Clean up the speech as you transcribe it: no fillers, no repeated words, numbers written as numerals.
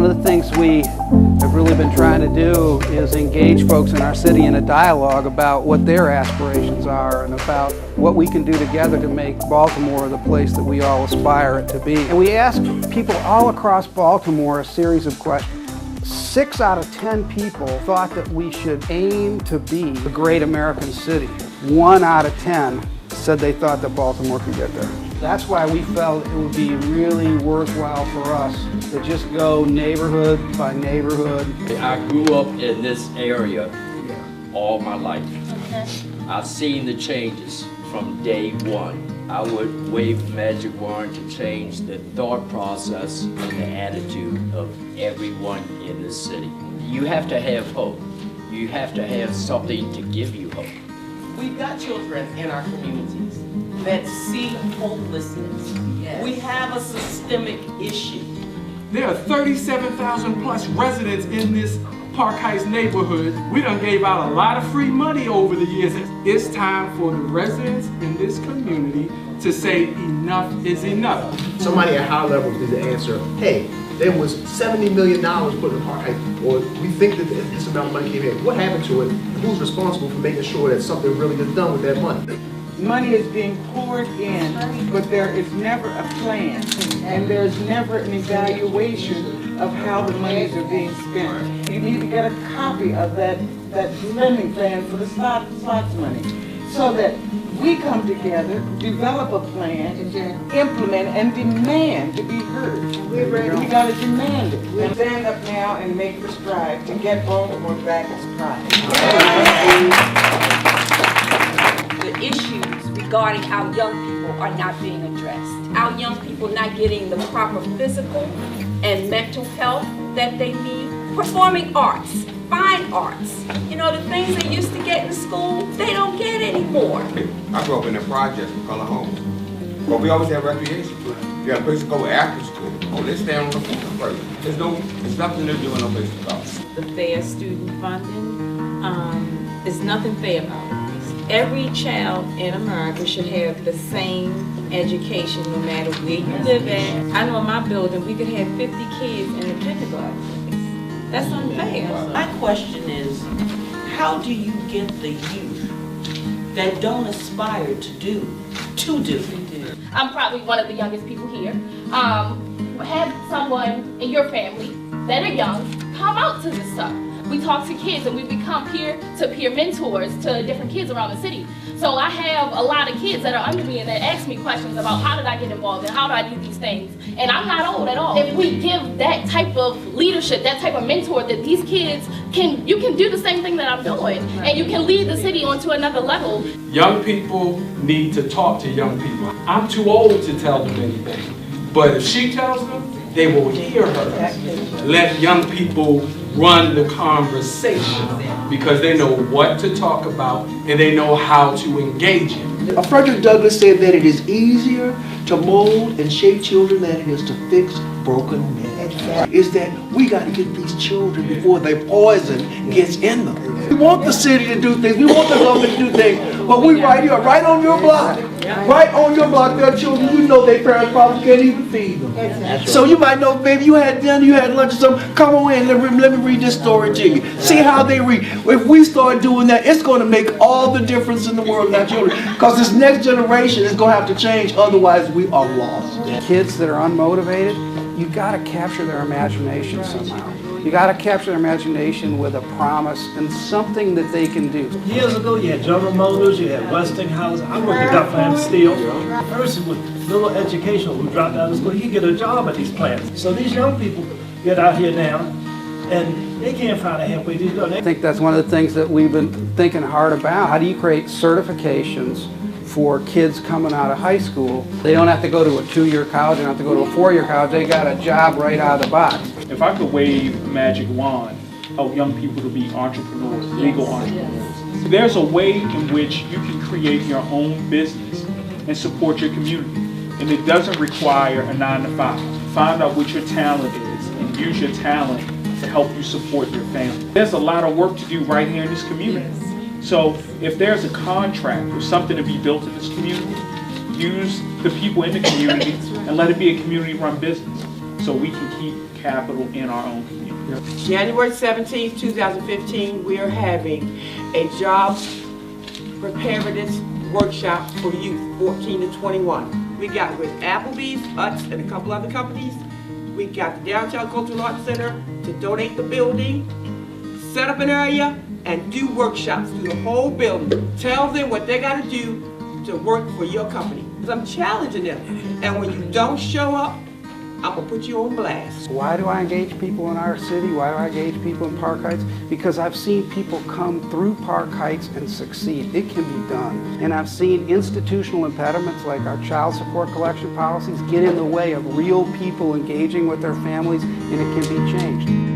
One of the things we have really been trying to do is engage folks in our city in a dialogue about what their aspirations are and about what we can do together to make Baltimore the place that we all aspire it to be. And we asked people all across Baltimore a series of questions. 6 out of 10 people thought that we should aim to be a great American city. 1 out of 10 said they thought that Baltimore could get there. That's why we felt it would be really worthwhile for us to just go neighborhood by neighborhood. I grew up in this area all my life. I've seen the changes from day one. I would wave the magic wand to change the thought process and the attitude of everyone in the city. You have to have hope. You have to have something to give you hope. We've got children in our communities that see hopelessness. Yes. We have a systemic issue. There are 37,000 plus residents in this Park Heights neighborhood. We done gave out a lot of free money over the years. It's time for the residents in this community to say enough is enough. Somebody at high level did the answer, hey, there was $70 million put in Park Heights, or we think that this amount of money came in. What happened to it? Who's responsible for making sure that something really gets done with that money? Money is being poured in, but there is never a plan, and there's never an evaluation of how the monies are being spent. You need to get a copy of that spending plan for the slots money, so that we come together, develop a plan, implement, and demand to be heard. We got to demand it. We stand up now and make the stride to get Baltimore back its pride. The issues regarding our young people are not being addressed. Our young people not getting the proper physical and mental health that they need. Performing arts, fine arts. You know, the things they used to get in school, they don't get anymore. I grew up in the projects with color homes. But we always have recreation. You got a place to go after school. Oh, let's stay on the first. There's nothing to do and no place to go. The fair student funding, there's nothing fair about it. Every child in America should have the same education no matter where you live at. I know in my building we could have 50 kids in the kindergarten. That's unfair. My question is, how do you get the youth that don't aspire to do? I'm probably one of the youngest people here. Have someone in your family that are young come out to this stuff. We talk to kids and we become peer-to-peer mentors to different kids around the city. So I have a lot of kids that are under me and that ask me questions about how did I get involved and how do I do these things. And I'm not old at all. If we give that type of leadership, that type of mentor, that these kids you can do the same thing that I'm doing, and you can lead the city onto another level. Young people need to talk to young people. I'm too old to tell them anything, but if she tells them, they will hear her. Let young people run the conversation because they know what to talk about and they know how to engage it. Frederick Douglass said that it is easier to mold and shape children than it is to fix broken men. Is that we got to get these children before their poison gets in them. We want the city to do things, we want the government to do things, but we right here, right on your block. Right on your block, there are children you know their parents probably can't even feed them. So you might know, baby, you had dinner, you had lunch or something, come on in, let me read this story to you. See how they read. If we start doing that, it's going to make all the difference in the world in our children. Because this next generation is going to have to change, otherwise we are lost. Kids that are unmotivated, you got to capture their imagination somehow. You got to capture their imagination with a promise and something that they can do. Years ago, you had General Motors, you had Westinghouse. I worked at that plant still. A person with little education who dropped out of school, he get a job at these plants. So these young people get out here now, and they can't find a halfway to do it. I think that's one of the things that we've been thinking hard about. How do you create certifications for kids coming out of high school? They don't have to go to a 2-year college, they don't have to go to a 4-year college, they got a job right out of the box. If I could wave a magic wand, help young people to be entrepreneurs, legal entrepreneurs. There's a way in which you can create your own business and support your community. And it doesn't require a 9-to-5. Find out what your talent is and use your talent to help you support your family. There's a lot of work to do right here in this community. So if there's a contract or something to be built in this community, use the people in the community and let it be a community-run business. so we can keep capital in our own community. January 17th, 2015, we are having a job preparedness workshop for youth 14 to 21. We got with Applebee's, Utz, and a couple other companies. We got the Downtown Cultural Arts Center to donate the building, set up an area, and do workshops through the whole building. Tell them what they got to do to work for your company. Because I'm challenging them. And when you don't show up, I'm going to put you on blast. Why do I engage people in our city? Why do I engage people in Park Heights? Because I've seen people come through Park Heights and succeed. It can be done. And I've seen institutional impediments like our child support collection policies get in the way of real people engaging with their families, and it can be changed.